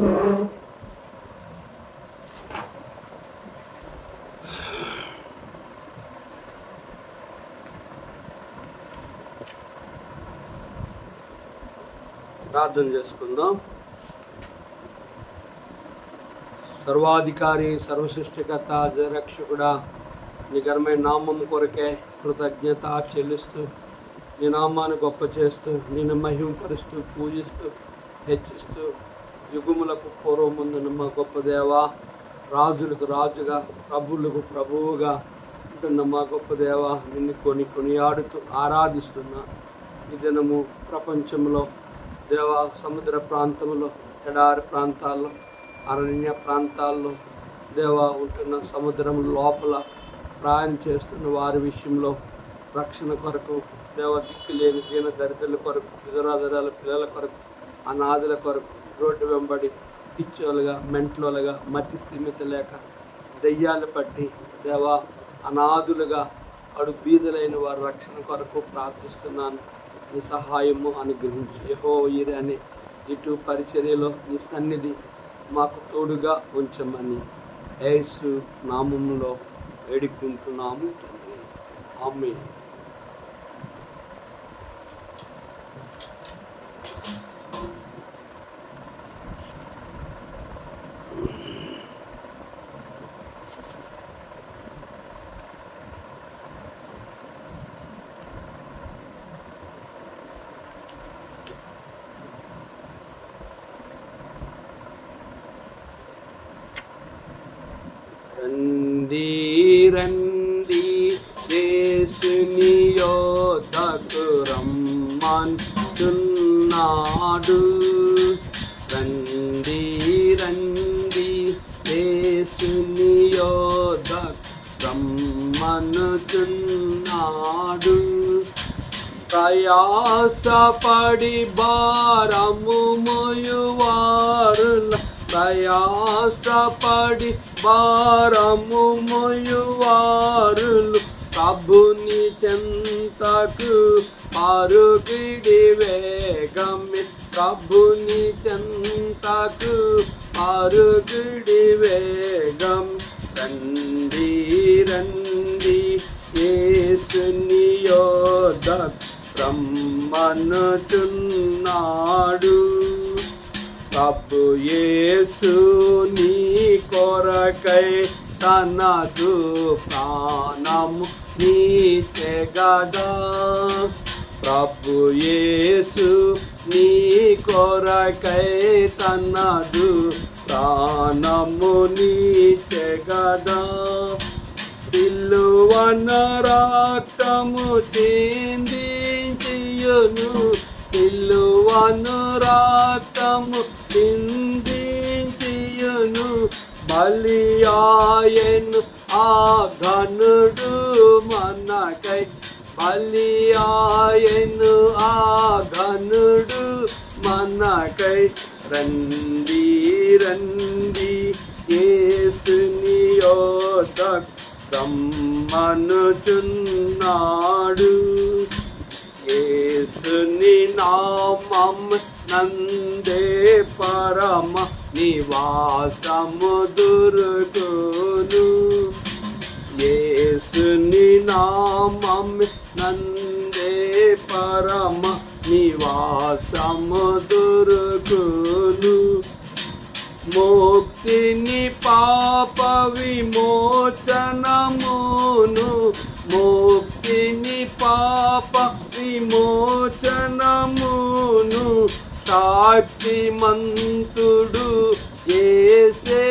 ప్రార్థన చేసుకుందాం. సర్వాధికారి, సర్వసృష్టికర్త, జరక్షకుడా, నీ ఘనమైన నామం కొరకే కృతజ్ఞత చెల్లిస్తూ, నీ నామాన్ని గొప్ప చేస్తూ, నిన్ను మహిమపరుస్తూ, పూజిస్తూ, హెచ్చిస్తూ, యుగములకు పూర్వముందున మా గొప్ప దేవా, రాజులకు రాజుగా, ప్రభువులకు ప్రభువుగా ఉంటున్న మా గొప్ప దేవా, నిన్ను కొనియాడుతూ ఆరాధిస్తున్నా. ఈ దినము ప్రపంచంలో దేవా, సముద్ర ప్రాంతంలో, ఎడారి ప్రాంతాల్లో, అరణ్య ప్రాంతాల్లో దేవా ఉంటున్న సముద్రం లోపల ప్రయాణం చేస్తున్న వారి విషయంలో రక్షణ కొరకు, దేవ దిక్కులేని దీన దరిద్రుల కొరకు, విధురాధరాల పిల్లల కొరకు, అనాథుల కొరకు, రోడ్డు వెంబడి పిచ్చోలుగా, మెంట్లోలుగా, మతి స్థిమిత లేక దెయ్యాలు పట్టి దేవా అనాథులుగా అడు బీదలైన వారి రక్షణ కొరకు ప్రార్థిస్తున్నాను. నీ సహాయము అనుగ్రహించు. యెహోవా ఈరే అనే ఇటు పరిచర్యలో నీ సన్నిధి మాకు తోడుగా ఉంచమని యేసు నామములో వేడుకుంటున్నాము తండ్రి. ఆమేన్. రండి రండి యేసుని యొద్దకు రమ్మంటున్నాడు. రండి రండి యేసుని యొద్దకు రమ్మనుచున్నాడు. ప్రయాసపడి భారము మోయువారుల, ప్రయాసపడి భారము మోయువారులు ప్రభుని చెంతకు పరుగిడి వేగమే, ప్రభుని చెంతకు పరుగిడి వేగం. రండి రండి యేసుని యొద్దకు రమ్మనుచున్నాడు. ప్రభు యేసు నీ కొరకై తనదు ప్రాణము నీచెగదా. ప్రభు యేసు నీ కొరకై తనదు ప్రాణము నీచెగదా. సిలువన రక్తము చిందించియును, సిలువను రక్తము చిందించియును, బలియాయెను ఆ ఘనుడు మనకై, బలియాయెను ఆ ఘనుడు మనకై. రండి రండి యేసుని యొద్దకు రమ్మనుచున్నాడు. యేసుని నామం నందే పరమ నివాసము దొరుకును. యేసుని నామం నందే పరమ నివాసము దొరుకును. ముక్తిని పాప విమోచనమును, ముక్తిని పాప విమోచనమును, సాక్షిమంతుడు యేసే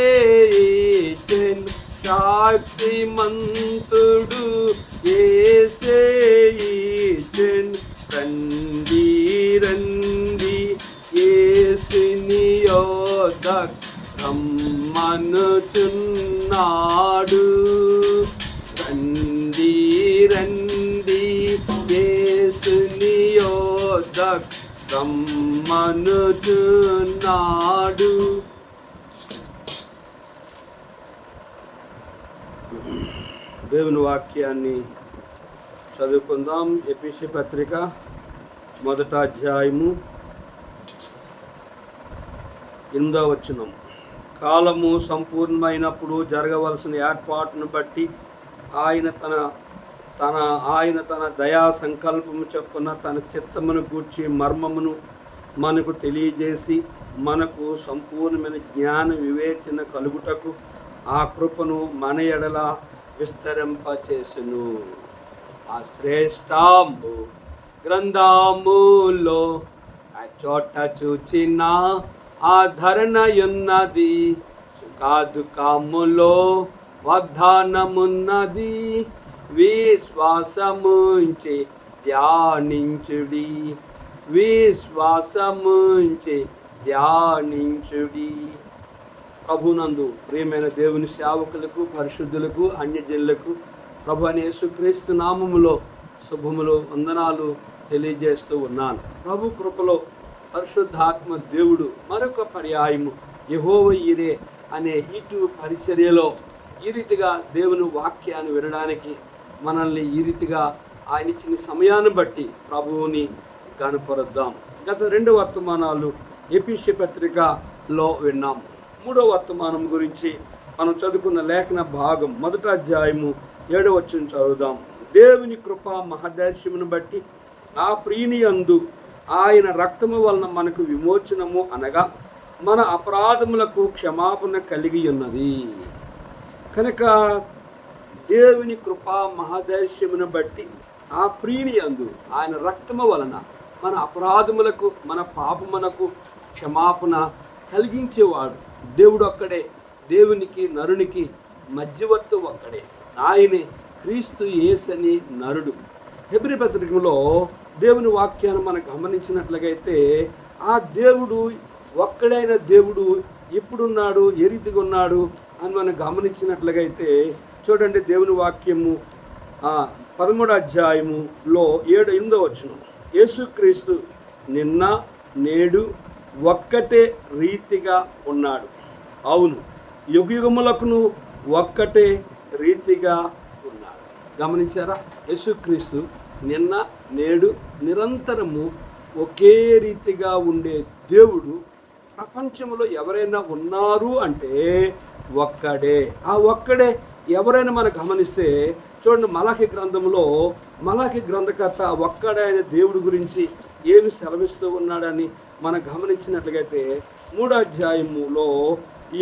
ఇచ్చెను, సాక్షిమంతుడు యేసే ఇచ్చెను. రండి రండి యేసుని యొద్దకు రమ్మనుచున్నాడు. రండి రండి యేసుని యొద్దకు రమ్మనుచున్నాడు. దేవుని వాక్యాన్ని చదువుకుందాం. ఎఫెసీ పత్రిక 1వ అధ్యాయము 8వ వచనం. కాలము సంపూర్ణమైనప్పుడు జరగవలసిన ఏర్పాటును బట్టి ఆయన తన దయా సంకల్పము చొప్పున తన చిత్తమును గూర్చి మర్మమును మనకు తెలియజేసి మనకు సంపూర్ణమైన జ్ఞాన వివేచన కలుగుటకు ఆ కృపను మన ఎడల విస్తరింపచేసెను. ఆ శ్రేష్ఠాంబు గ్రంథములో ఆ చోట చూచిన ఆధరణయున్నది, సుఖదుఖములో వాగ్దానమున్నది. విశ్వాసముంచి ధ్యానించుడి, విశ్వాసముంచి ధ్యానించుడి. ప్రభునందు ప్రియమైన దేవుని సేవకులకు, పరిశుద్ధులకు, అన్యజనులకు ప్రభు అయిన యేసుక్రీస్తు నామములో శుభములు, వందనాలు తెలియజేస్తూ ఉన్నాను. ప్రభు కృపలో పరిశుద్ధాత్మ దేవుడు మరొక పర్యాయము యెహోవా ఈరే అనే ఇటు పరిచర్యలో ఈ రీతిగా దేవుని వాక్యాన్ని వినడానికి మనల్ని ఈ రీతిగా ఆయన ఇచ్చిన సమయాన్ని బట్టి ప్రభువుని కనపరుద్దాం. గత 2 వర్తమానాలు ఎఫెసీ పత్రికలో విన్నాం. 3వ వర్తమానం గురించి మనం చదువుకున్న లేఖన భాగం 1వ అధ్యాయము 7వ వచనం చదువుదాం. దేవుని కృప మహదర్శమును బట్టి ఆ ప్రియుని యందు ఆయన రక్తము వలన మనకు విమోచనము అనగా మన అపరాధములకు క్షమాపణ కలిగి ఉన్నది. కనుక దేవుని కృప మహదర్శమును బట్టి ఆ ప్రియుని యందు ఆయన రక్తము వలన మన అపరాధములకు, మన పాపమునకు క్షమాపణ కలిగించేవాడు దేవుడు ఒక్కడే. దేవునికి నరునికి మధ్యవర్తి ఒక్కడే, ఆయనే క్రీస్తు యేసని నరుడు. హెబ్రీ పత్రికలో దేవుని వాక్యాన్ని మనం గమనించినట్లయితే ఆ దేవుడు ఒక్కడైన దేవుడు ఎప్పుడున్నాడు, ఏ రీతిగా ఉన్నాడు అని మనం గమనించినట్లయితే చూడండి. దేవుని వాక్యము 13వ అధ్యాయములో 7-8వ వచనం. యేసుక్రీస్తు నిన్న నేడు ఒక్కటే రీతిగా ఉన్నాడు. అవును, యుగయుగములకును ఒక్కటే రీతిగా ఉన్నాడు. గమనించారా? యేసుక్రీస్తు నిన్న నేడు నిరంతరము ఒకే రీతిగా ఉండే దేవుడు ప్రపంచంలో ఎవరైనా ఉన్నారు అంటే ఒక్కడే. ఆ ఒక్కడే ఎవరైనా మనం గమనిస్తే చూడండి, మలాఖీ గ్రంథంలో మలాఖీ గ్రంథకర్త ఒక్కడైన దేవుడి గురించి ఏమి సెలవిస్తూ ఉన్నాడని మనం గమనించినట్లయితే 3వ అధ్యాయములో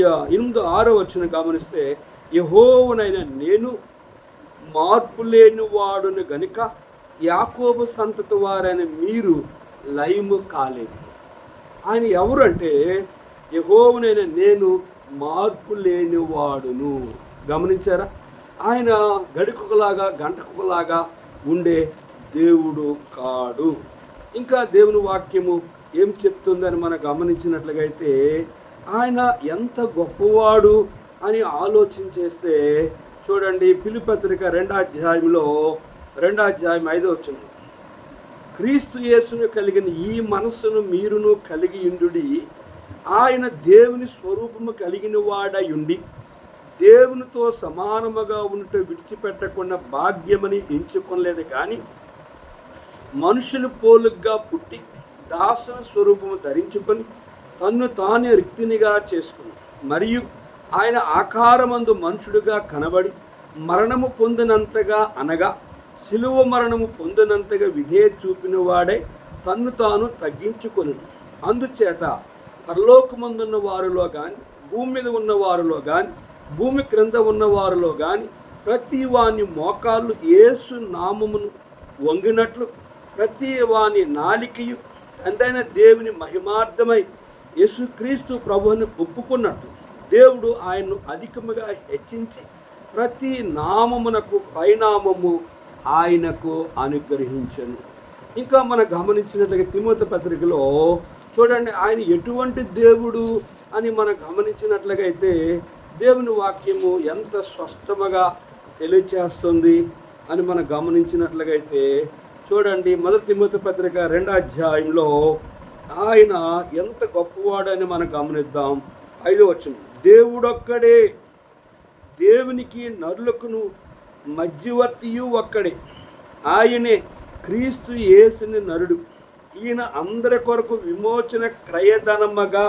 8-6వ వచనం గమనిస్తే, యెహోవానైన నేను మార్పు లేని వాడును గనుక యాకోబు సంతతి వారైన మీరు లయము కాలేదు. ఆయన ఎవరు అంటే యెహోవానైన నేను మార్పు లేని వాడును. గమనించారా? ఆయన గడికొకలాగా గంటకొకలాగా ఉండే దేవుడు కాడు. ఇంకా దేవుని వాక్యము ఏం చెప్తుందని మనం గమనించినట్లయితే ఆయన ఎంత గొప్పవాడు అని ఆలోచన చేస్తే చూడండి, ఫిలిప్పీ పత్రిక 2వ అధ్యాయంలో 2వ అధ్యాయం 5వ వచనం. క్రీస్తు యేసును కలిగిన ఈ మనస్సును మీరును కలిగి ఉండుడి. ఆయన దేవుని స్వరూపము కలిగిన వాడయుండి దేవునితో సమానముగా ఉంట విడిచిపెట్టకుండా భాగ్యమని ఎంచుకోలేదు, కానీ మనుషులు పోలుగా పుట్టి దాసుని స్వరూపము ధరించుకొని తన్ను తానే రిక్తినిగా చేసుకుని మరియు ఆయన ఆకారమందు మనుషుడుగా కనబడి మరణము పొందినంతగా అనగా శిలువ మరణము పొందినంతగా విధేయ చూపిన వాడే తన్ను తాను తగ్గించుకొని అందుచేత పరలోకమందున్న వారిలో కానీ భూమి మీద ఉన్న వారిలో కానీ భూమి క్రింద ఉన్న వారిలో కానీ ప్రతి వాని మోకాళ్ళు యేసు నామమును వంగినట్లు ప్రతి వాని నాలికయు తండ్రైన దేవుని మహిమార్థమై యేసుక్రీస్తు ప్రభువుని ఒప్పుకున్నట్లు దేవుడు ఆయన్ను అధికముగా హెచ్చించి ప్రతి నామమునకు పైనామము ఆయనకు అనుగ్రహించను. ఇంకా మనం గమనించినట్లుగా తిమోతి పత్రికలో చూడండి, ఆయన ఎటువంటి దేవుడు అని మనం గమనించినట్లయితే దేవుని వాక్యము ఎంత స్పష్టముగా తెలియచేస్తుంది అని మనం గమనించినట్లయితే చూడండి, 1 తిమోతి పత్రిక 2వ అధ్యాయంలో ఆయన ఎంత గొప్పవాడని మనం గమనిద్దాం. 5వ వచనం. దేవుడొక్కడే, దేవునికి నరులకును మధ్యవర్తియు ఒక్కడే, ఆయనే క్రీస్తు యేసుని నరుడు. ఈయన అందరి కొరకు విమోచన క్రయధనముగా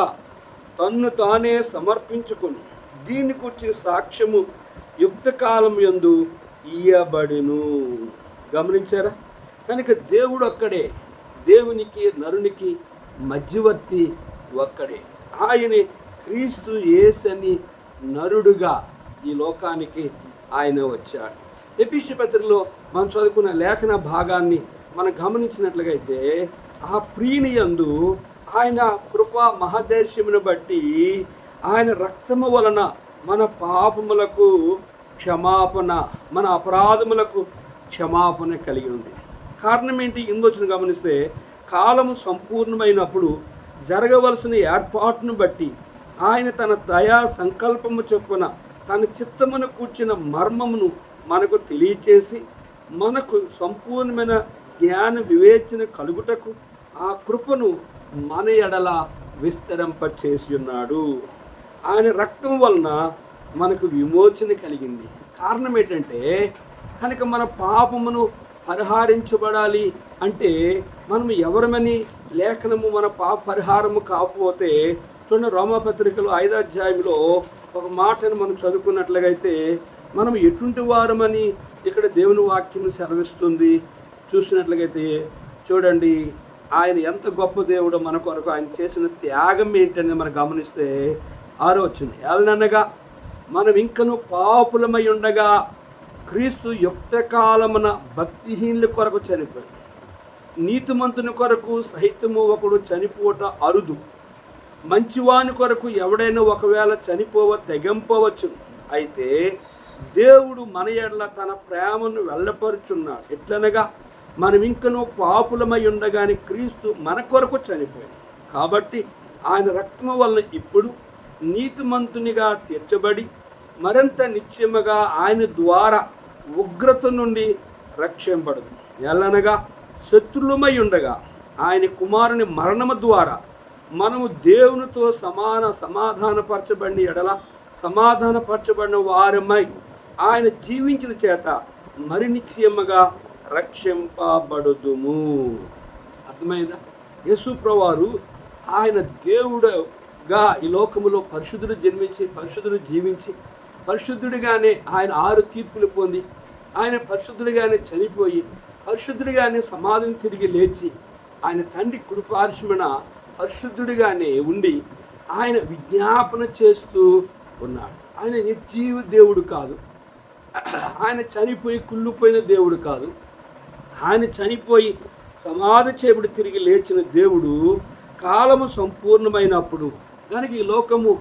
తన్ను తానే సమర్పించుకుని దీని గురించి సాక్ష్యము యుక్తకాలం యందు ఇయ్యబడెను. గమనించారా? కనుక దేవుడు ఒక్కడే, దేవునికి నరునికి మధ్యవర్తి ఒక్కడే. ఆయనే క్రీస్తు యేసని నరుడుగా ఈ లోకానికి ఆయన వచ్చాడు. ఎఫెసీ పత్రికలో మనం చదువుకున్న లేఖన భాగాన్ని మనం గమనించినట్లయితే ఆ ప్రియుని యందు ఆయన కృపా మహదైర్యమును బట్టి ఆయన రక్తము వలన మన పాపములకు క్షమాపణ, మన అపరాధములకు క్షమాపణ కలిగి ఉంది. కారణం ఏంటి? ఇంకొచ్చిన గమనిస్తే కాలము సంపూర్ణమైనప్పుడు జరగవలసిన ఏర్పాటును బట్టి ఆయన తన దయా సంకల్పము చొప్పున తన చిత్తమును కూర్చిన మర్మమును మనకు తెలియచేసి మనకు సంపూర్ణమైన జ్ఞాన వివేచన కలుగుటకు ఆ కృపను మన ఎడల విస్తరింపచేసి ఉన్నాడు. ఆయన రక్తం వలన మనకు విమోచన కలిగింది. కారణం ఏంటంటే కనుక మన పాపమును పరిహారించబడాలి అంటే మనం ఎవరమని లేఖనము మన పాప పరిహారము కాకపోతే చూడండి, రోమాపత్రికలో 5వ అధ్యాయంలో ఒక మాటను మనం చదువుకున్నట్లయితే మనం ఎటువంటి వారమని ఇక్కడ దేవుని వాక్యం సెలవిస్తుంది. చూసినట్లయితే చూడండి, ఆయన ఎంత గొప్ప దేవుడో మన కొరకు ఆయన చేసిన త్యాగం ఏంటనేది మనం గమనిస్తే 6వ వచనం, ఏలననగా మనం ఇంకను పాపులమై ఉండగా క్రీస్తు యుక్త కాలమున భక్తిహీనుల కొరకు చనిపోయాడు. నీతిమంతుని కొరకు సహితము ఒకడు చనిపోవట అరుదు. మంచివాని కొరకు ఎవడైనా ఒకవేళ చనిపోవ తెగంపవచ్చు. అయితే దేవుడు మన ఎడల తన ప్రేమను వెళ్ళపరుచున్నాడు. ఎట్లనగా మనం ఇంకనూ పాపులమై ఉండగానే క్రీస్తు మన కొరకు చనిపోయాడు. కాబట్టి ఆయన రక్తము వలన ఇప్పుడు నీతిమంతునిగా తీర్చబడి మరింత నిశ్చయముగా ఆయన ద్వారా ఉగ్రత నుండి రక్షింపబడదు. ఎలనగా శత్రులమై ఉండగా ఆయన కుమారుని మరణము ద్వారా మనము దేవునితో సమాధానపరచబడిన ఎడల సమాధానపరచబడిన వారమై ఆయన జీవించిన చేత మరి నిశ్చయముగా రక్షింపబడుదుము. అర్థమైందా? యేసు ప్రభువారు ఆయన దేవుడుగా ఈ లోకములో పరిశుద్ధుడు జన్మించి పరిశుద్ధుడు జీవించి పరిశుద్ధుడిగానే ఆయన 6 తీర్పులు పొంది ఆయన పరిశుద్ధుడిగానే చనిపోయి పరిశుద్ధుడిగానే సమాధిని తిరిగి లేచి ఆయన తండ్రి కుడిపార్శ్వమున పరిశుద్ధుడిగానే ఉండి ఆయన విజ్ఞాపన చేస్తూ ఉన్నాడు. ఆయన నిర్జీవ దేవుడు కాదు, ఆయన చనిపోయి కుళ్ళిపోయిన దేవుడు కాదు, ఆయన చనిపోయి సమాధి చేయబడి తిరిగి లేచిన దేవుడు. కాలము సంపూర్ణమైనప్పుడు దానికి ఈ లోకము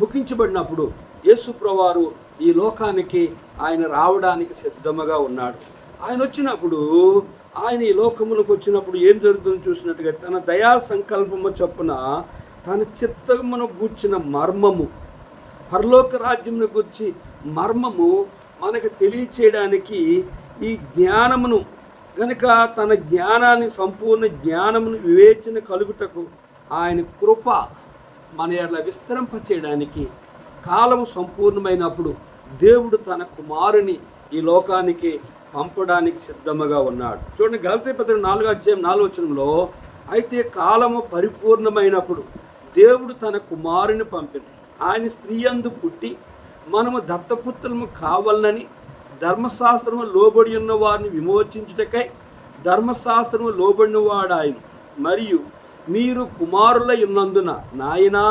ముగించబడినప్పుడు యేసు ప్రభువారు ఈ లోకానికి ఆయన రావడానికి సిద్ధముగా ఉన్నాడు. ఆయన వచ్చినప్పుడు ఆయన ఈ లోకములకు వచ్చినప్పుడు ఏం జరుగుతుందో చూసినట్టుగా తన దయా సంకల్పము చొప్పున తన చిత్తమును గూర్చిన మర్మము, పరలోక రాజ్యమును గూర్చి మర్మము మనకు తెలియచేయడానికి ఈ జ్ఞానమును కనుక తన జ్ఞానాన్ని సంపూర్ణ జ్ఞానమును వివేచన కలుగుటకు ఆయన కృప మన ఎడల విస్తరింపచేయడానికి కాలము సంపూర్ణమైనప్పుడు దేవుడు తన కుమారుని ఈ లోకానికి పంపడానికి సిద్ధముగా ఉన్నాడు. చూడండి, గలతీ పత్రిక 4వ అధ్యాయం 4వ వచనంలో అయితే కాలము పరిపూర్ణమైనప్పుడు దేవుడు తన కుమారుని పంపిన ఆయన స్త్రీ యందు పుట్టి మనము దత్తపుత్రులము కావాలని ధర్మశాస్త్రము లోబడి ఉన్న వారిని విమోచించుటకై ధర్మశాస్త్రము లోబడిన వాడు ఆయన. మరియు మీరు కుమారులై ఉన్నందున నాయనా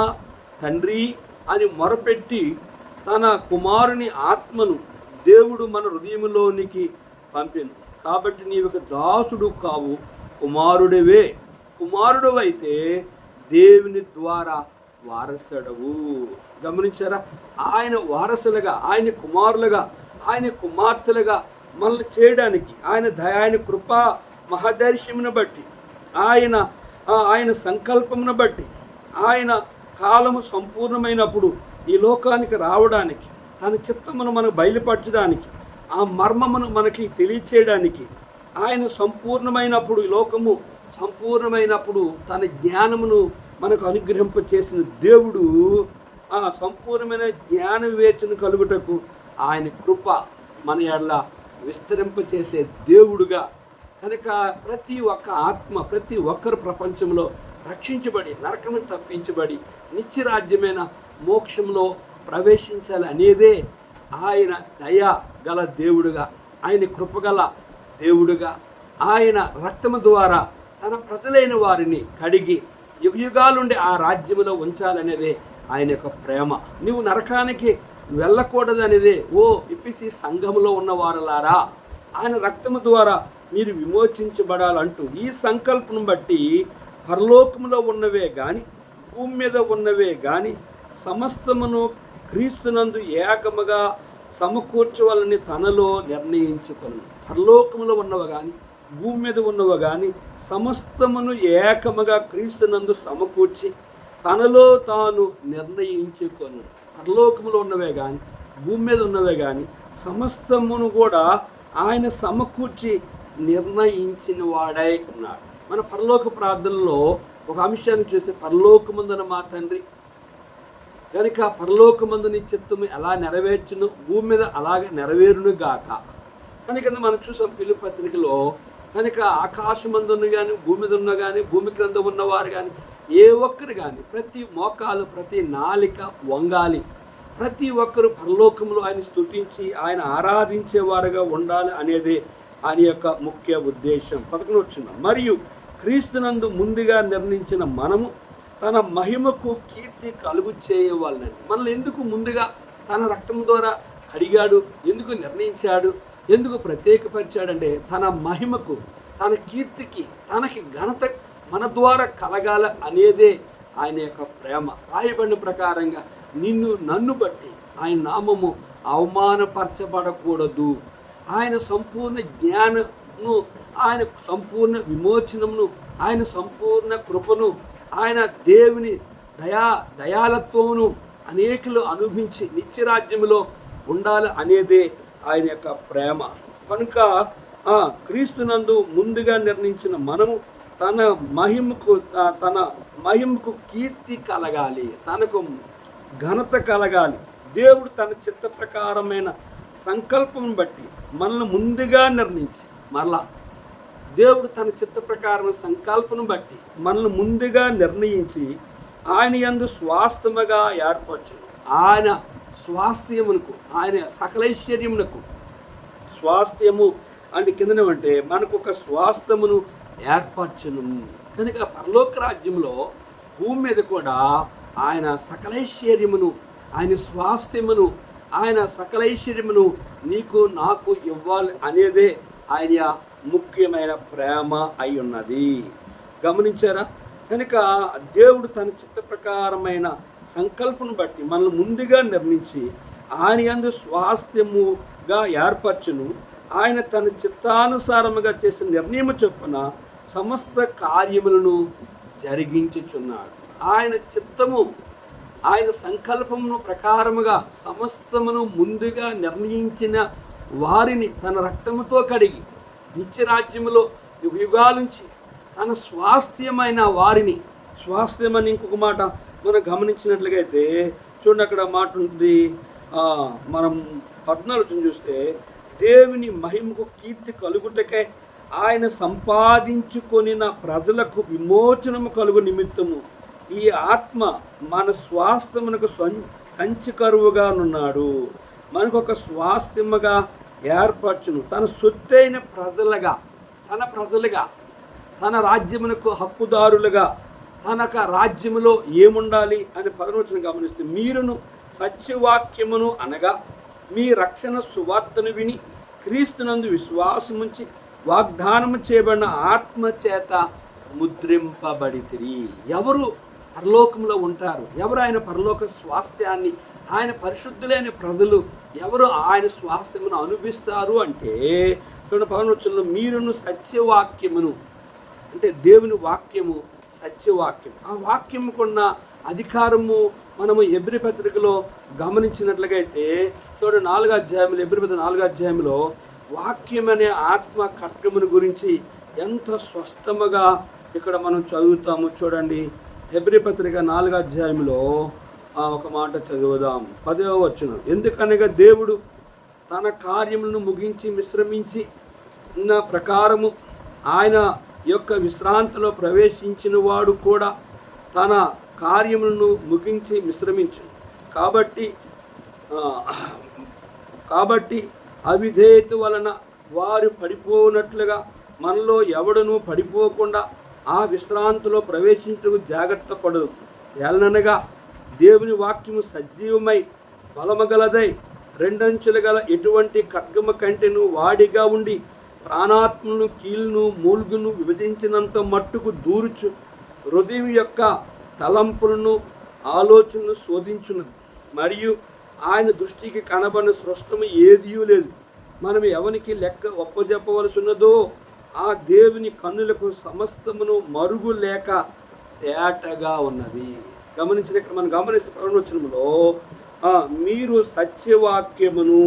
తండ్రి అని మొరపెట్టి తన కుమారుని ఆత్మను దేవుడు మన హృదయంలోనికి పంపెను. కాబట్టి నీవు దాసుడు కావు, కుమారుడివే. కుమారుడు అయితే దేవుని ద్వారా వారసుడవు. గమనించారా? ఆయన వారసులుగా, ఆయన కుమారులుగా, ఆయన కుమార్తెలుగా మనల్ని చేయడానికి ఆయన కృపా మహదర్శమును బట్టి ఆయన సంకల్పమును బట్టి ఆయన కాలము సంపూర్ణమైనప్పుడు ఈ లోకానికి రావడానికి తన చిత్తమును మనకు బయలుపరచడానికి ఆ మర్మమును మనకి తెలియచేయడానికి ఆయన సంపూర్ణమైనప్పుడు ఈ లోకము సంపూర్ణమైనప్పుడు తన జ్ఞానమును మనకు అనుగ్రహింపచేసిన దేవుడు ఆ సంపూర్ణమైన జ్ఞాన వివేచన కలుగుటకు ఆయన కృప మన ఎడల విస్తరింపచేసే దేవుడుగా కనుక ప్రతి ఒక్క ఆత్మ ప్రతి ఒక్కరు ప్రపంచంలో రక్షించబడి నరకం తప్పించబడి నిత్యరాజ్యమైన మోక్షంలో ప్రవేశించాలి అనేదే ఆయన దయ గల దేవుడుగా, ఆయన కృపగల దేవుడుగా, ఆయన రక్తము ద్వారా తన ప్రజలైన వారిని కడిగి యుగయుగాలుండి ఆ రాజ్యములో ఉంచాలనేదే ఆయన యొక్క ప్రేమ. నువ్వు నరకానికి వెళ్ళకూడదనేదే ఓ ఎఫెసీ సంఘములో ఉన్న వారలారా, ఆయన రక్తము ద్వారా మీరు విమోచించబడాలంటూ ఈ సంకల్పం బట్టి పరలోకములో ఉన్నవే కానీ భూమి మీద ఉన్నవే కానీ సమస్తమును క్రీస్తునందు ఏకముగా సమకూర్చవాలని తనలో నిర్ణయించుకుని, పరలోకములో ఉన్నవ కానీ భూమి మీద ఉన్నవ కానీ సమస్తమును ఏకముగా క్రీస్తునందు సమకూర్చి తనలో తాను నిర్ణయించుకొని, పరలోకములో ఉన్నవే కానీ భూమి మీద ఉన్నవే కానీ సమస్తమును కూడా ఆయన సమకూర్చి నిర్ణయించిన వాడై ఉన్నాడు. మన పరలోక ప్రార్థనలో ఒక అంశాన్ని చూస్తే పరలోకమందున మా తండ్రి కనుక పరలోకమందు నీ చిత్తము ఎలా నెరవేర్చును భూమి మీద అలాగే నెరవేరును గాక. కనుక మనం చూసాం ఫిలిప్పీ పత్రికలో కనుక ఆకాశమందున్న కానీ భూమి మీద ఉన్న కానీ భూమి క్రింద ఉన్నవారు కానీ ఏ ఒక్కరు కానీ ప్రతి మోకాలు ప్రతి నాలిక వంగాలి, ప్రతి ఒక్కరు పరలోకంలో ఆయన స్తుతించి ఆయన ఆరాధించేవారుగా ఉండాలి అనేది ఆయన యొక్క ముఖ్య ఉద్దేశం. 11 మరియు క్రీస్తునందు ముందుగా నిర్ణయించిన మనము తన మహిమకు కీర్తి కలుగు చేయవాలని. మనల్ని ఎందుకు ముందుగా తన రక్తం ద్వారా అడిగాడు, ఎందుకు నిర్ణయించాడు, ఎందుకు ప్రత్యేకపరిచాడంటే తన మహిమకు తన కీర్తికి తనకి ఘనత మన ద్వారా కలగాల అనేదే ఆయన యొక్క ప్రేమ. రాయబడిన ప్రకారంగా నన్ను బట్టి ఆయన నామము అవమానపరచబడకూడదు. ఆయన సంపూర్ణ జ్ఞానము, ఆయన సంపూర్ణ విమోచనమును, ఆయన సంపూర్ణ కృపను, ఆయన దేవుని దయాలత్వమును అనేకులు అనుభవించి నిత్యరాజ్యములో ఉండాలి అనేదే ఆయన యొక్క ప్రేమ. కనుక క్రీస్తునందు ముందుగా నిర్ణయించిన మనము తన మహిమకు కీర్తి కలగాలి, తనకు ఘనత కలగాలి. దేవుడు తన చిత్త ప్రకారమైన సంకల్పం బట్టి మనల్ని ముందుగా నిర్ణయించి మరలా దేవుడు తన చిత్త ప్రకారం సంకల్పను బట్టి మనల్ని ముందుగా నిర్ణయించి ఆయన యందు స్వాస్థ్యముగా ఏర్పరచు. ఆయన స్వాస్థ్యమునకు, ఆయన సకలైశ్వర్యమునకు, స్వాస్థ్యము అంటే కిందనేమంటే మనకు ఒక స్వాస్థ్యమును ఏర్పరచును. కనుక పరలోక రాజ్యంలో భూమి మీద కూడా ఆయన సకలైశ్వర్యమును, ఆయన స్వాస్థ్యమును, ఆయన సకలైశ్వర్యమును నీకు నాకు ఇవ్వాలి అనేదే ఆయన ముఖ్యమైన ప్రేమ అయి ఉన్నది. గమనించారా? కనుక దేవుడు తన చిత్త ప్రకారమైన సంకల్పను బట్టి మనల్ని ముందుగా నిర్ణయించి ఆయన యందు స్వాస్థ్యముగా ఏర్పరచును. ఆయన తన చిత్తానుసారముగా చేసిన నిర్ణయము చొప్పున సమస్త కార్యములను జరిగించుచున్నాడు. ఆయన చిత్తము, ఆయన సంకల్పమును ప్రకారముగా సమస్తమును ముందుగా నిర్ణయించిన వారిని తన రక్తముతో కడిగి నిత్యరాజ్యములో యుగాలుంచి తన స్వాస్థ్యమైన వారిని, స్వాస్థ్యమని ఇంకొక మాట మనం గమనించినట్లయితే చూడండి, అక్కడ మాట ఉంది. మనం 14 చూస్తే దేవుని మహిమకు కీర్తి కలుగుటకే ఆయన సంపాదించుకొనిన ప్రజలకు విమోచనము కలుగు నిమిత్తము ఈ ఆత్మ మన స్వాస్థ్యమునకు సంచికరువుగానున్నాడు. మనకు ఒక స్వాస్థ్యముగా ఏర్పరచును. తన సొత్తైన ప్రజలుగా, తన రాజ్యమునకు హక్కుదారులుగా, తనక రాజ్యములో ఏముండాలి అని 11 గమనిస్తే మీరును సత్యవాక్యమును అనగా మీ రక్షణ సువార్తను విని క్రీస్తునందు విశ్వాసముంచి వాగ్దానము చేయబడిన ఆత్మ చేత ముద్రింపబడితిరి. ఎవరు పరలోకంలో ఉంటారు, ఎవరు ఆయన పరలోక స్వాస్థ్యాన్ని, ఆయన పరిశుద్ధులైన ప్రజలు ఎవరు ఆయన స్వాస్థ్యమును అనుభవిస్తారు అంటే చూడండి 11 మీరును సత్యవాక్యమును, అంటే దేవుని వాక్యము సత్యవాక్యం. ఆ వాక్యముకున్న అధికారము మనము హెబ్రీ పత్రికలో గమనించినట్లయితే చూడండి 4వ అధ్యాయంలో, హెబ్రీ పత్రిక 4వ అధ్యాయంలో వాక్యం అనే ఆత్మ ఖడ్గమును గురించి ఎంత స్పష్టముగా ఇక్కడ మనం చదువుతాము. చూడండి హెబ్రీ పత్రిక 4వ అధ్యాయంలో ఒక మాట చదువుదాం. 10వ వచనం. ఎందుకనగా దేవుడు తన కార్యములను ముగించి విశ్రమించి ఉన్న ప్రకారము ఆయన ఈ యొక్క విశ్రాంతిలో ప్రవేశించిన వాడు కూడా తన కార్యములను ముగించి విశ్రమించు. కాబట్టి అవిధేయత వలన వారు పడిపోనట్లుగా మనలో ఎవడనూ పడిపోకుండా ఆ విశ్రాంతిలో ప్రవేశించుటకు జాగ్రత్త పడదు. ఏలనగా దేవుని వాక్యము సజీవమై బలమగలదై రెండంచులు గల ఎటువంటి ఖడ్గము కంటెను వాడిగా ఉండి ప్రాణాత్మను కీలును మూలుగును విభజించినంత మట్టుకు దూరుచు హృదయం యొక్క తలంపులను ఆలోచనను శోధించున్నది. మరియు ఆయన దృష్టికి కనబడిన సృష్టము ఏదియూ లేదు. మనం ఎవరికి లెక్క ఒప్పజెప్పవలసి ఉన్నదో ఆ దేవుని కన్నులకు సమస్తమును మరుగు లేక తేటగా ఉన్నది. ఇక్కడ మనం గమనిస్తే ప్రవచనంలో మీరు సత్యవాక్యమును,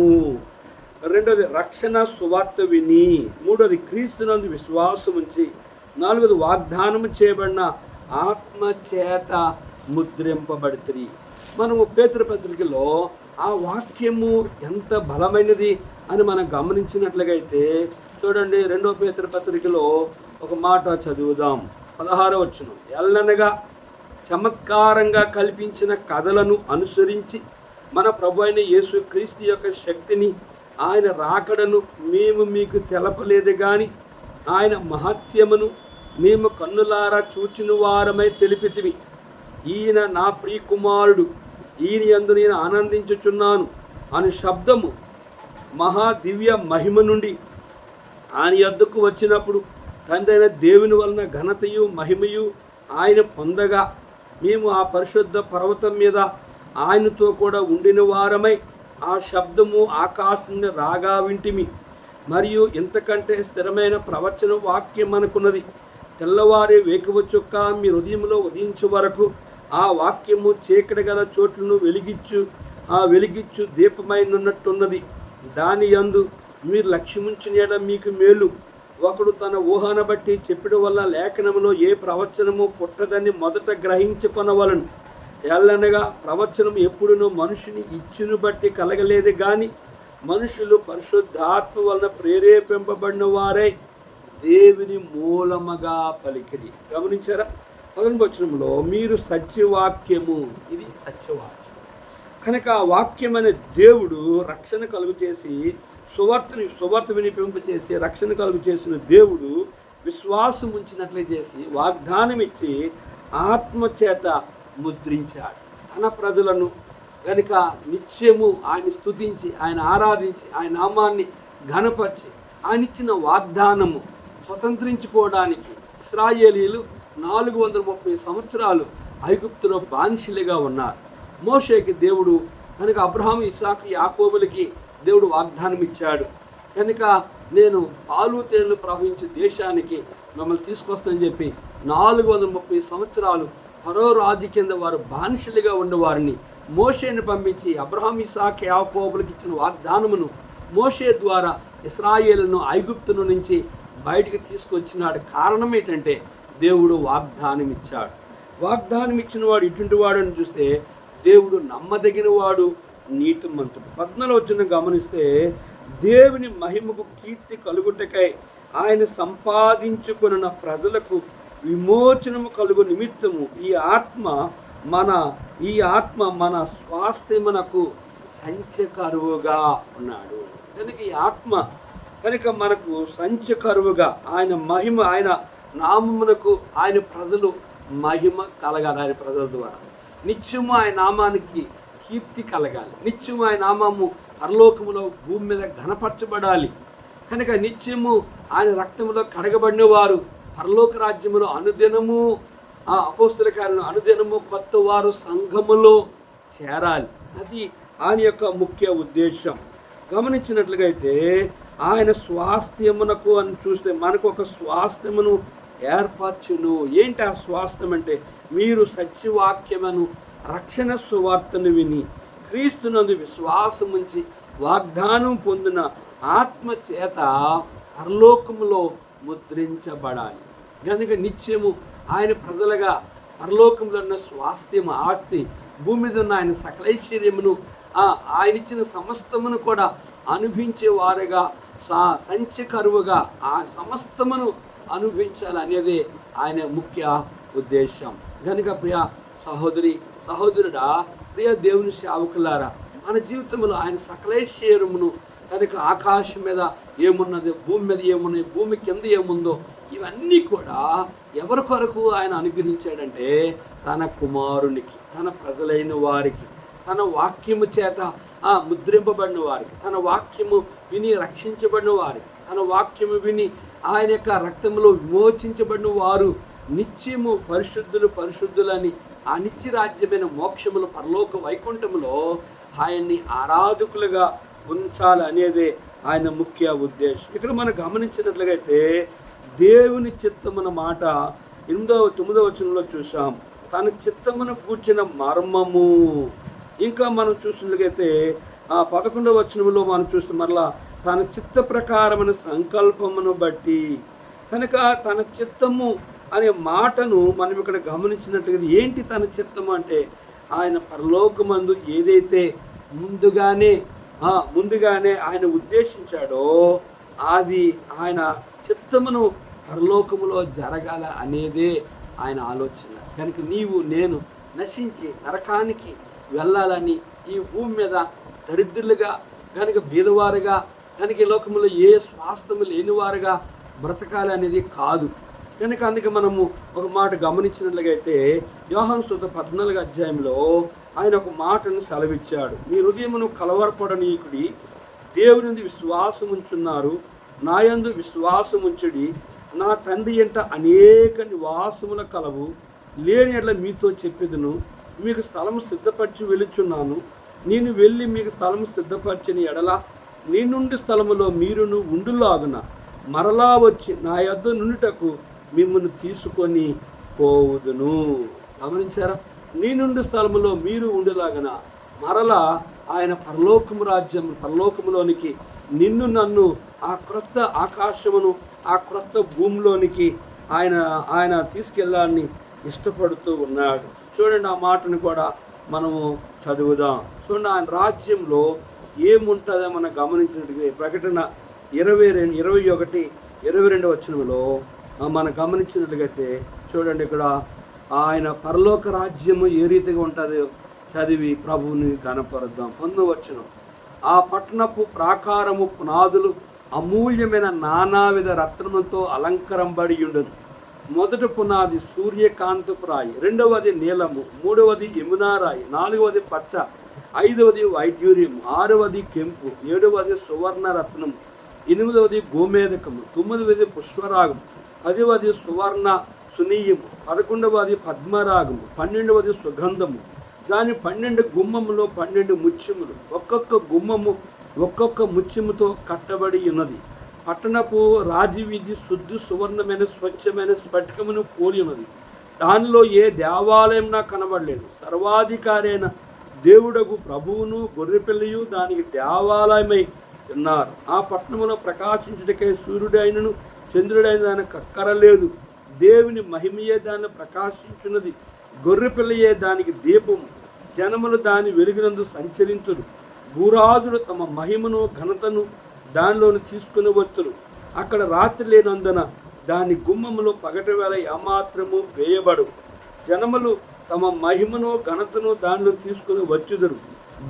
రెండోది రక్షణ సువార్త విని, మూడోది క్రీస్తునందు విశ్వాసం ఉంచి, నాలుగోది వాగ్దానం చేయబడిన ఆత్మ చేత ముద్రింపబడితిరి. మనము పేతురు పత్రికలో ఆ వాక్యము ఎంత బలమైనది అని మనం గమనించినట్లుగైతే చూడండి, 2వ పేతురు పత్రికలో ఒక మాట చదువుదాం. 16వ వచనం, ఎల్లనగా చమత్కారంగా కల్పించిన కథలను అనుసరించి మన ప్రభు అయిన యేసు క్రీస్తు యొక్క శక్తిని, ఆయన రాకడను మేము మీకు తెలపలేదు కానీ ఆయన మహత్యమును మేము కన్నులారా చూచిన వారమై తెలిపితిమి. ఈయన నా ప్రియ కుమారుడు, ఈయన యందు నేను ఆనందించుచున్నాను అను శబ్దము మహా దివ్య మహిమ నుండి ఆయన యొద్దకు వచ్చినప్పుడు తండ్రి అయిన దేవుని వలన ఘనతయు మహిమయు ఆయన పొందగా మేము ఆ పరిశుద్ధ పర్వతం మీద ఆయనతో కూడా ఉండిన వారమై ఆ శబ్దము ఆకాశం నుండి రాగా వింటిమి. మరియు ఇంతకంటే స్థిరమైన ప్రవచన వాక్యం అనుకున్నది. తెల్లవారి వేకువ చుక్క మీ హృదయంలో ఉదయించే వరకు ఆ వాక్యము చీకటి గల చోట్లను వెలిగిచ్చు దీపమైనట్టున్నది. దాని యందు మీరు లక్ష్యముంచిన మీకు మేలు. ఒకడు తన ఊహన బట్టి చెప్పడం వల్ల లేఖనములో ఏ ప్రవచనము పుట్టదని మొదట గ్రహించుకొనవలను. ఎల్లనగా ప్రవచనం ఎప్పుడునూ మనుషుని ఇచ్చును బట్టి కలగలేదు కానీ మనుషులు పరిశుద్ధాత్మ వలన ప్రేరేపింపబడిన వారై దేవుని మూలముగా పలికిరి. గమనించారా? 11వ వచనంలో మీరు సత్యవాక్యము, ఇది సత్యవాక్యం కనుక ఆ వాక్యం అనే దేవుడు రక్షణ కలుగు చేసి సువార్త వినిపింప చేసి రక్షణ కలుగు చేసిన దేవుడు విశ్వాసం ఉంచినట్లే చేసి వాగ్దానం ఇచ్చి ఆత్మచేత ముద్రించాడు తన ప్రజలను. కనుక నిత్యము ఆయన స్తుతించి, ఆయన ఆరాధించి, ఆయన నామాన్ని ఘనపరిచి ఆయన ఇచ్చిన వాగ్దానము స్వతంత్రించుకోవడానికి ఇశ్రాయేలీయులు 430 సంవత్సరాలు ఐగుప్తులో బానిసలుగా ఉన్నారు. మోషేకి దేవుడు కనుక అబ్రహాము, ఇస్సాకు, యాకోబులకి దేవుడు వాగ్దానం ఇచ్చాడు. కనుక నేను పాలు తేనెలు ప్రవహించే దేశానికి మిమ్మల్ని తీసుకొస్తానని చెప్పి 430 సంవత్సరాలు ఫరో రాజు కింద వారు బానిసలుగా ఉన్నవారిని మోషేని పంపించి అబ్రహాము, ఇస్సాకు, యాకోబులకు ఇచ్చిన వాగ్దానమును మోషే ద్వారా ఇశ్రాయేలును ఐగుప్తును నుంచి బయటికి తీసుకొచ్చినాడు. కారణం ఏంటంటే దేవుడు వాగ్దానం ఇచ్చాడు. వాగ్దానం ఇచ్చిన వాడు ఇటువంటి వాడు అని చూస్తే దేవుడు నమ్మదగిన వాడు, నీతిమంతుడు. 14వ వచనం గమనిస్తే దేవుని మహిమకు కీర్తి కలుగుటకై ఆయన సంపాదించుకున్న ప్రజలకు విమోచనము కలుగు నిమిత్తము ఈ ఆత్మ మన స్వాస్థ్యమునకు సంచకరువుగా ఉన్నాడు. కనుక ఈ ఆత్మ కనుక మనకు సంచకరువుగా ఆయన మహిమ, ఆయన నామమునకు ఆయన ప్రజలు మహిమ కలగాలి. ఆయన ప్రజల ద్వారా నిత్యము ఆయన నామానికి కీర్తి కలగాలి. నిత్యము ఆయన నామము పరలోకములో భూమి మీద ఘనపరచబడాలి. కనుక నిత్యము ఆయన రక్తములో కడగబడిన వారు పరలోక రాజ్యములో అనుదినము అపోస్తుల కార్యములో అనుదినము కొత్త వారు సంఘములో చేరాలి. అది ఆయన యొక్క ముఖ్య ఉద్దేశం. గమనించినట్లుగైతే ఆయన స్వాస్థ్యమునకు అని చూస్తే మనకు ఒక స్వాస్థ్యమును ఏర్పరచును. ఏంటి ఆ స్వాస్థ్యం అంటే మీరు సత్యవాక్యమును రక్షణ సువార్తను విని క్రీస్తునందు విశ్వాసం ఉంచి వాగ్దానం పొందిన ఆత్మ చేత పరలోకములో ముద్రించబడాలి. కనుక నిత్యము ఆయన ప్రజలుగా పరలోకంలో ఉన్న స్వాస్థ్యము, ఆస్తి, భూమి మీద ఉన్న ఆయన సకలైశ్వర్యమును ఆయన ఇచ్చిన సమస్తమును కూడా అనుభవించే వారుగా సంచకరువుగా ఆ సమస్తమును అనుభవించాలి అనేది ఆయన ముఖ్య ఉద్దేశం. కనుక ప్రియ సహోదరి సహోదరుడా, ప్రియ దేవుని సేవకులారా, మన జీవితంలో ఆయన సకలేశ్వరమును కనుక ఆకాశం మీద ఏమున్నది, భూమి మీద ఏమున్నది, భూమి కింద ఏముందో ఇవన్నీ కూడా ఎవరి కొరకు ఆయన అనుగ్రహించాడంటే తన కుమారునికి, తన ప్రజలైన వారికి, తన వాక్యము చేత ముద్రింపబడిన వారికి, తన వాక్యము విని రక్షించబడిన వారికి, తన వాక్యము విని ఆయన యొక్క రక్తంలో విమోచించబడిన వారు నిత్యము పరిశుద్ధులని ఆ నిత్య రాజ్యమైన మోక్షములు పరలోక వైకుంఠములో ఆయన్ని ఆరాధకులుగా ఉంచాలి అనేదే ఆయన ముఖ్య ఉద్దేశం. ఇక్కడ మనం గమనించినట్లయితే దేవుని చిత్తమున మాట 9వ వచనంలో చూసాం. తన చిత్తమును కూర్చిన మర్మము. ఇంకా మనం చూసినట్లయితే 11వ వచనంలో మనం చూస్తే మరలా తన చిత్త ప్రకారమైన సంకల్పమును బట్టి. కనుక తన చిత్తము అనే మాటను మనం ఇక్కడ గమనించినట్లుగా ఏంటి తన చిత్తము అంటే ఆయన పరలోకమందు ఏదైతే ముందుగానే ఆయన ఉద్దేశించాడో అది ఆయన చిత్తమును పరలోకములో జరగాల అనేదే ఆయన ఆలోచన. కనుక నీవు నేను నశించి నరకానికి వెళ్ళాలని, ఈ భూమి మీద దరిద్రులుగా కనుక బీదవారుగా కనుక ఈ లోకంలో ఏ స్వాస్థ్యము లేనివారుగా బ్రతకాలి అనేది కాదు. కనుక అందుకే మనము ఒక మాట గమనించినట్లయితే యోహాను సువార్త 14వ అధ్యాయంలో ఆయన ఒక మాటను సెలవిచ్చాడు. మీ హృదయమును కలవరపడనీయుడి, దేవుని విశ్వాసముంచున్నారు, నాయందు విశ్వాసముంచుడి, నా తండ్రి ఎంట అనేక నివాసముల కలవు, లేని ఎట్లా మీతో చెప్పేదను, మీకు స్థలము సిద్ధపరిచి వెళుచున్నాను. నేను వెళ్ళి మీకు స్థలము సిద్ధపరిచిన ఎడల నీ నుండి స్థలములో మీరును ఉండులాగున మరలా వచ్చి నా యొద్ద నుండుటకు మిమ్మల్ని తీసుకొని పోవుదును. గమనించారా? నీ నుండి స్థలములో మీరు ఉండేలాగన మరలా ఆయన పరలోకములోనికి నిన్ను నన్ను ఆ క్రొత్త ఆకాశమును ఆ క్రొత్త భూమిలోనికి ఆయన తీసుకెళ్ళాలని ఇష్టపడుతూ ఉన్నాడు. చూడండి, ఆ మాటను కూడా మనము చదువుదాం. చూడండి, ఆయన రాజ్యంలో ఏముంటుందో మనం గమనించినట్టుగా ప్రకటన 21-22 వచనంలో మనం గమనించినట్లయితే చూడండి, ఇక్కడ ఆయన పరలోక రాజ్యము ఏ రీతిగా ఉంటుందో చదివి ప్రభువుని ఘనపరుద్దాం. 1వ వచనం, ఆ పట్టణపు ప్రాకారము పునాదులు అమూల్యమైన నానావిధ రత్నములతో అలంకరంబడి ఉండదు. మొదటి పునాది సూర్యకాంతపు రాయి, 2వది నీలము, 3వది యమునా రాయి, 4వది పచ్చ, 5వది వైడ్యూర్యం, 6వది కెంపు, 7వది సువర్ణ రత్నము, 8వది గోమేదకము, 9వది పుష్పరాగం, 10వది సువర్ణ సునీయము, 11వది పద్మరాగము, 12వది సుగంధము. దాని 12 గుమ్మములో 12 ముత్యములు, ఒక్కొక్క గుమ్మము ఒక్కొక్క ముత్యముతో కట్టబడి ఉన్నది. పట్టణపు రాజవీధి శుద్ధి సువర్ణమైన స్వచ్ఛమైన స్ఫటికమును పోలి ఉన్నది. దానిలో ఏ దేవాలయం నాకు కనబడలేదు. సర్వాధికారి అయిన దేవుడకు ప్రభువును గొర్రెపిల్లయు దానికి దేవాలయమై ఉన్నారు. ఆ పట్టణంలో ప్రకాశించుటకై సూర్యుడైనను చంద్రుడైన దానికి అక్కరలేదు. దేవుని మహిమయే దాన్ని ప్రకాశించున్నది, గొర్రెపిల్లయే దానికి దీపము. జనములు దాని వెలుగునందు సంచరించురు. భూరాజులు తమ మహిమను ఘనతను దానిలోని తీసుకుని వచ్చురు. అక్కడ రాత్రి లేనందున దాని గుమ్మములో పగటి వేళ ఏమాత్రము వేయబడు. జనములు తమ మహిమను ఘనతను దానిలో తీసుకుని వచ్చుదురు.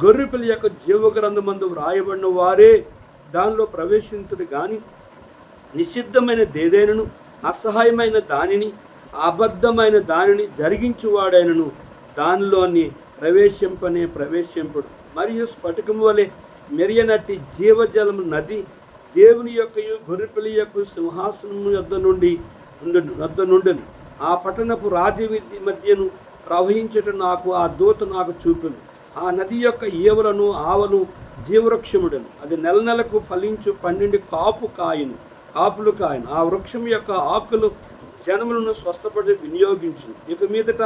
గొర్రెపిల్ల యొక్క జీవగ్రంథమందు వ్రాయబడిన వారే దానిలో ప్రవేశించుడు గాని నిషిద్ధమైన దేదైనను అసహాయమైన దానిని అబద్ధమైన దానిని జరిగించువాడైనను దానిలోని ప్రవేశింపుడు. మరియు స్ఫటికము వలె మెరియనట్టి జీవజలము నది దేవుని యొక్క గొర్రెపిల్ల యొక్క సింహాసనము వద్ద నుండెను. ఆ పట్టణపు రాజవీధి మధ్యను ప్రవహించుట నాకు ఆ దూత నాకు చూపెను. ఆ నది యొక్క ఈవలను ఆవను జీవవృక్షముడను. అది నెలకు ఫలించు 12 కాపులు కాయను. ఆ వృక్షం యొక్క ఆకులు జనములను స్వస్థపడి వినియోగించు. ఇక మీదట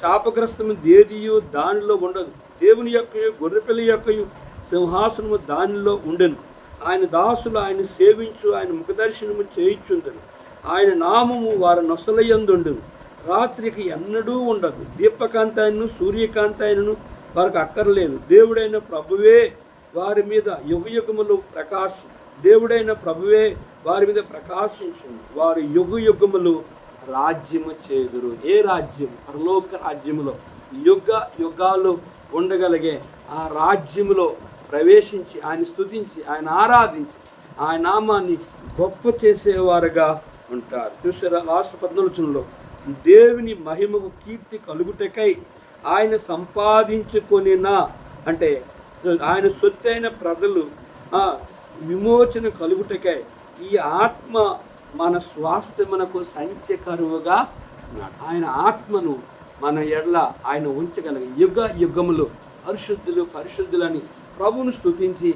శాపగ్రస్తము దేదియు దానిలో ఉండదు. దేవుని యొక్క గొర్రెపిల్ల యొక్క సింహాసనము దానిలో ఉండెను. ఆయన దాసులు ఆయన సేవించు ఆయన ముఖదర్శనము చేయించుందరు. ఆయన నామము వారి నొసలయందుండును. రాత్రికి ఎన్నడూ ఉండదు. దీపకాంతి ఆయనను సూర్యకాంతి ఆయనను వారికి అక్కర్లేదు. దేవుడైన ప్రభువే వారి మీద యుగయుగములు దేవుడైన ప్రభువే వారి మీద ప్రకాశించును. వారు యుగములు రాజ్యము చేదురు. ఏ రాజ్యం? పరలోక రాజ్యములో యుగాలు ఉండగలిగే ఆ రాజ్యములో ప్రవేశించి ఆయన స్తుతించి ఆయన ఆరాధించి ఆయన నామాన్ని గొప్ప చేసేవారుగా ఉంటారు. చూసారా, లాస్ట్ 14 దేవుని మహిమకు కీర్తి కలుగుటకై ఆయన సంపాదించుకొనిన, అంటే ఆయన సొత్తైన ప్రజలు విమోచన కలుగుటకై ఈ ఆత్మ మన స్వాస్థ్యమునకు సంచకరువుగా ఉన్నాడు. ఆయన ఆత్మను మన ఎడల ఆయన ఉంచగలిగే యుగములు పరిశుద్ధులని ప్రభువును స్తుతించి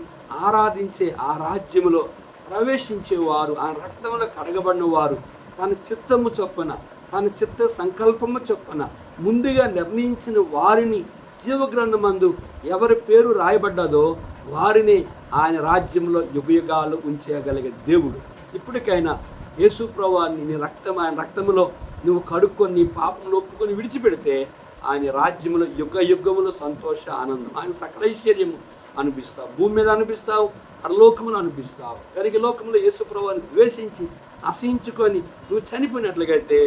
ఆరాధించే ఆ రాజ్యములో ప్రవేశించేవారు, ఆ రక్తంలో కడగబడిన వారు, తన చిత్తము చొప్పున తన చిత్త సంకల్పము చొప్పున ముందుగా నిర్ణయించిన వారిని జీవగ్రంథమందు ఎవరి పేరు రాయబడ్డదో వారిని ఆయన రాజ్యంలో యుగయుగాలు ఉంచగలిగే దేవుడు. ఇప్పటికైనా యేసు ప్రభువాన్ని నీ ఆయన రక్తములో నువ్వు కడుక్కొని నీ పాపములు ఒప్పుకొని విడిచిపెడితే ఆయన రాజ్యములో యుగములో సంతోష ఆనందం, ఆయన సకల ఐశ్వర్యము అనిపిస్తావు. భూమి మీద అనిపిస్తావు, పరలోకములు అనిపిస్తావు. కనుక లోకంలో యేసు ప్రభువాన్ని ద్వేషించి అసహించుకొని నువ్వు చనిపోయినట్లుగైతే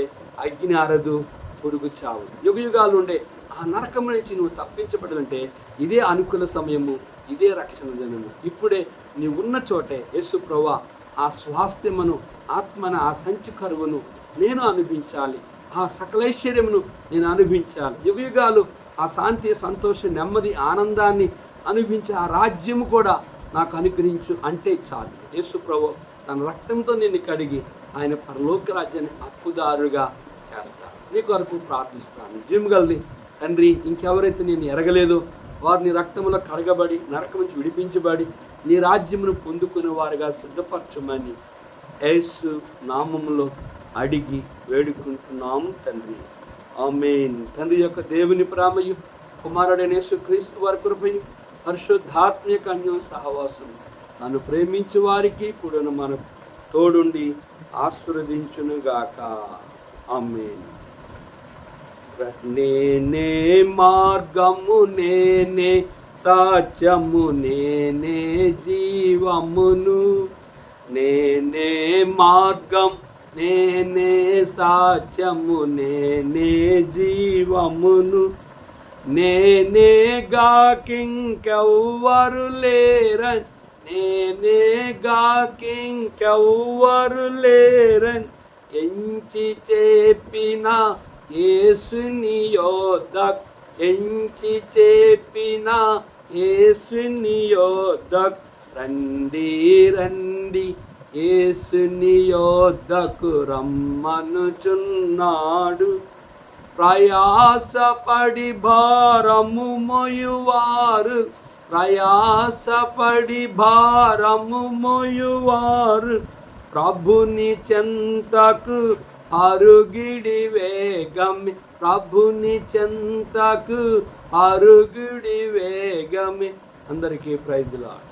అగ్ని ఆరదు, పొడుగు చావు. యుగాలు ఉండే ఆ నరకం నుంచి నువ్వు తప్పించబడాలంటే ఇదే అనుకూల సమయము, ఇదే రక్షణ దినము. ఇప్పుడే నీవు ఉన్న చోటే యేసు ప్రభువా ఆ స్వాస్థ్యమును, ఆత్మను, ఆ సంచి కరువును నేను అనుభవించాలి, ఆ సకలైశ్వర్యమును నేను అనుభవించాలి. యుగాలు ఆ శాంతి, సంతోషం, నెమ్మది, ఆనందాన్ని అనుభవించే ఆ రాజ్యము కూడా నాకు అనుగ్రహించు అంటే చాలు. యేసు ప్రభు తన రక్తంతో నిన్ను కడిగి ఆయన పరలోక రాజ్యాన్ని హక్కుదారుగా చేస్తాడు. నీ కొరకు ప్రార్థిస్తాను. జీవగలని తండ్రి, ఇంకెవరైతే నేను ఎరగలేదో వారిని రక్తంలో కడగబడి నరకం నుంచి విడిపించబడి నీ రాజ్యమును పొందుకునే వారుగా సిద్ధపరచమని యేసు నామములో అడిగి వేడుకుంటున్నాము తండ్రి. ఆమేన్. తండ్రి యొక్క దేవుని ప్రేమయు, కుమారుడైన యేసుక్రీస్తు వారి కృపయు, పరిశుద్ధాత్మక అన్యోన్య సహవాసం నన్ను ప్రేమించు వారికి కూడా మనకు తోడుండి ఆశీర్వదించునుగాక. ఆమేన్. నేనే మార్గము, నేనే సత్యము, నేనే జీవమును. నేనే మార్గం, నేనే సత్యము, నేనే జీవమును. నేనే గాకింకెవ్వరు లేరన్, నేనే గాకింకెవ్వరు లేరన్ ఎంచి చెప్పిన యేసుని యొద్దకు, ఎంచి చెప్పిన యేసుని యొద్దకు రండి రండి, యేసుని యొద్దకు రమ్మనుచున్నాడు. ప్రయాసపడి భారము మోయువారు, ప్రయాసపడి భారము మోయువారు ప్రభుని చెంతకు అరుగిడి వేగమే, ప్రభుని చెంతకు అరుగిడి వేగమే. అందరికీ ప్రైజ్ లార్డ్.